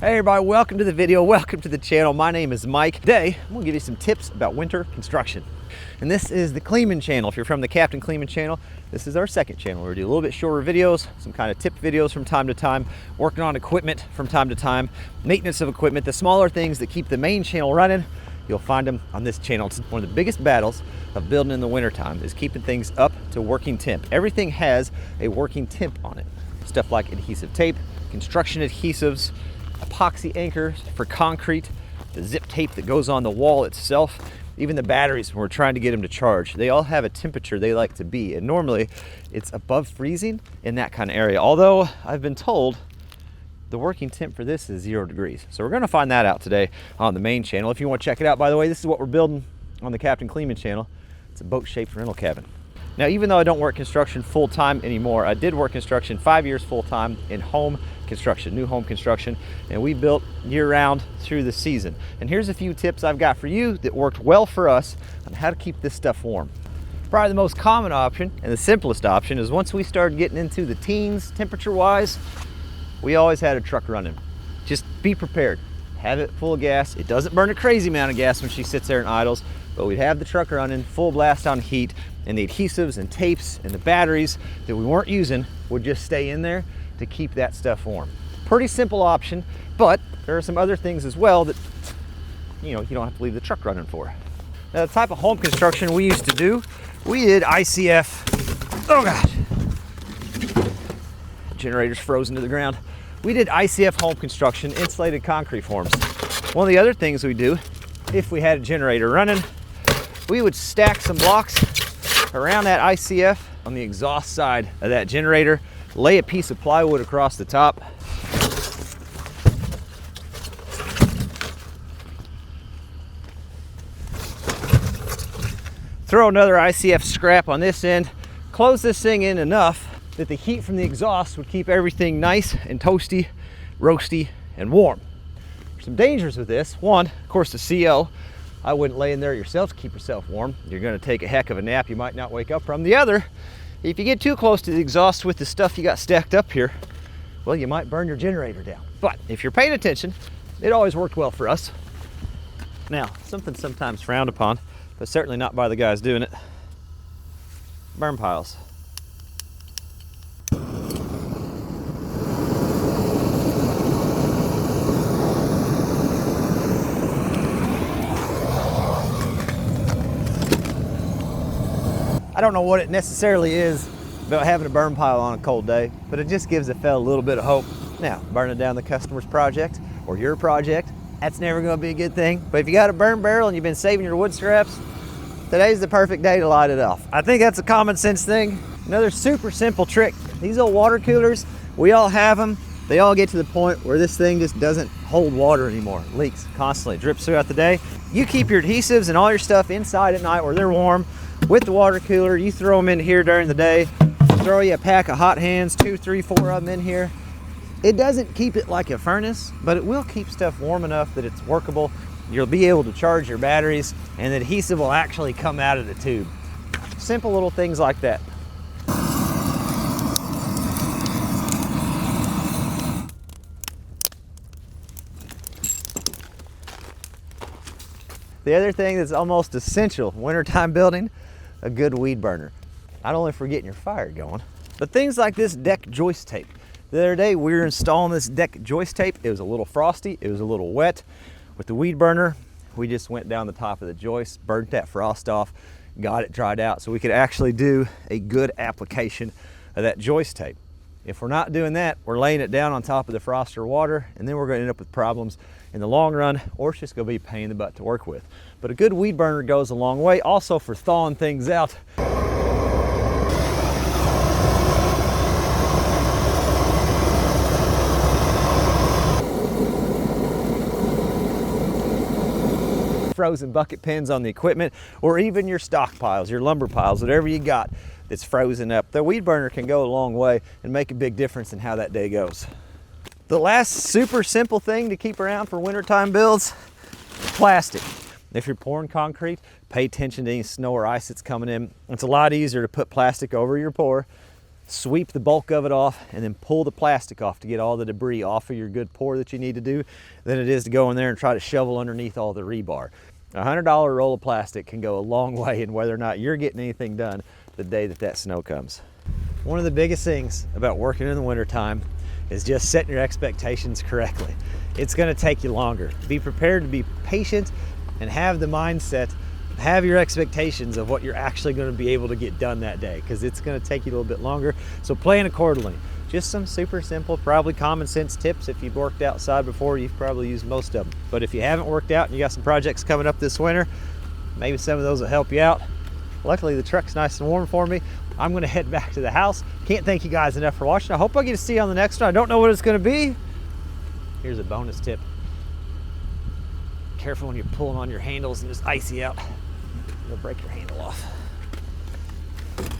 Hey everybody, welcome to the video, welcome to the channel. My name is Mike. Today, I'm gonna give you some tips about winter construction. And this is the Kleeman channel. If you're from the Captain Kleeman channel, this is our second channel. We're gonna do a little bit shorter videos, some kind of tip videos from time to time, working on equipment from time to time, maintenance of equipment, the smaller things that keep the main channel running. You'll find them on this channel. It's one of the biggest battles of building in the wintertime is keeping things up to working temp. Everything has a working temp on it. Stuff like adhesive tape, construction adhesives, epoxy anchors for concrete, the zip tape that goes on the wall itself, even the batteries when we're trying to get them to charge. They all have a temperature they like to be, and normally it's above freezing in that kind of area. Although I've been told the working temp for this is 0 degrees. So we're gonna find that out today on the main channel. If you want to check it out, by the way, this is what we're building on the Captain Kleeman channel. It's a boat-shaped rental cabin. Now, even though I don't work construction full-time anymore, I did work construction 5 years full-time in home construction, new home construction, and we built year-round through the season. And here's a few tips I've got for you that worked well for us on how to keep this stuff warm. Probably the most common option and the simplest option is once we started getting into the teens temperature-wise, we always had a truck running. Just be prepared. Have it full of gas. It doesn't burn a crazy amount of gas when she sits there and idles, but we'd have the truck running full blast on heat, and the adhesives and tapes and the batteries that we weren't using would just stay in there to keep that stuff warm. Pretty simple option, but there are some other things as well that you don't have to leave the truck running for. Now, the type of home construction we used to do, we did ICF. Oh gosh, generator's frozen to the ground. We did ICF home construction, insulated concrete forms. One of the other things we do, if we had a generator running, we would stack some blocks around that ICF on the exhaust side of that generator, lay a piece of plywood across the top, throw another ICF scrap on this end, close this thing in enough that the heat from the exhaust would keep everything nice and toasty, roasty, and warm. There's some dangers with this. One, of course, the CO. I wouldn't lay in there yourself to keep yourself warm. You're gonna take a heck of a nap you might not wake up from. The other, if you get too close to the exhaust with the stuff you got stacked up here, well, you might burn your generator down. But if you're paying attention, it always worked well for us. Now, something sometimes frowned upon, but certainly not by the guys doing it. Burn piles. I don't know what it necessarily is about having a burn pile on a cold day, but it just gives a fella a little bit of hope. Now, burning down the customer's project or your project, that's never gonna be a good thing. But if you got a burn barrel and you've been saving your wood scraps, today's the perfect day to light it off. I think that's a common sense thing. Another super simple trick, these old water coolers, we all have them. They all get to the point where this thing just doesn't hold water anymore. It leaks constantly, drips throughout the day. You keep your adhesives and all your stuff inside at night where they're warm. With the water cooler, you throw them in here during the day, throw you a pack of hot hands, 2, 3, 4 of them in here. It doesn't keep it like a furnace, but it will keep stuff warm enough that it's workable. You'll be able to charge your batteries, and the adhesive will actually come out of the tube. Simple little things like that. The other thing that's almost essential wintertime building, a good weed burner. Not only for getting your fire going, but things like this deck joist tape. The other day we were installing this deck joist tape. It was a little frosty, it was a little wet. With the weed burner, we just went down the top of the joist, burnt that frost off, got it dried out so we could actually do a good application of that joist tape. If we're not doing that, we're laying it down on top of the frost or water, and then we're gonna end up with problems in the long run, or it's just gonna be a pain in the butt to work with. But a good weed burner goes a long way, also for thawing things out. Frozen bucket pins on the equipment, or even your stockpiles, your lumber piles, whatever you got that's frozen up. The weed burner can go a long way and make a big difference in how that day goes. The last super simple thing to keep around for wintertime builds, plastic. If you're pouring concrete, pay attention to any snow or ice that's coming in. It's a lot easier to put plastic over your pour sweep the bulk of it off, and then pull the plastic off to get all the debris off of your good pour that you need to do, than it is to go in there and try to shovel underneath all the rebar. A $100 roll of plastic can go a long way in whether or not you're getting anything done the day that that snow comes. One of the biggest things about working in the wintertime is just setting your expectations correctly. It's going to take you longer. Be prepared to be patient and have the mindset, have your expectations of what you're actually going to be able to get done that day, because it's going to take you a little bit longer. So plan accordingly. Just some super simple, probably common sense tips. If you've worked outside before, you've probably used most of them. But if you haven't worked out and you got some projects coming up this winter, maybe some of those will help you out. Luckily, the truck's nice and warm for me. I'm going to head back to the house. Can't thank you guys enough for watching. I hope I get to see you on the next one. I don't know what it's going to be. Here's a bonus tip. Careful when you're pulling on your handles and it's icy out. You'll break your handle off.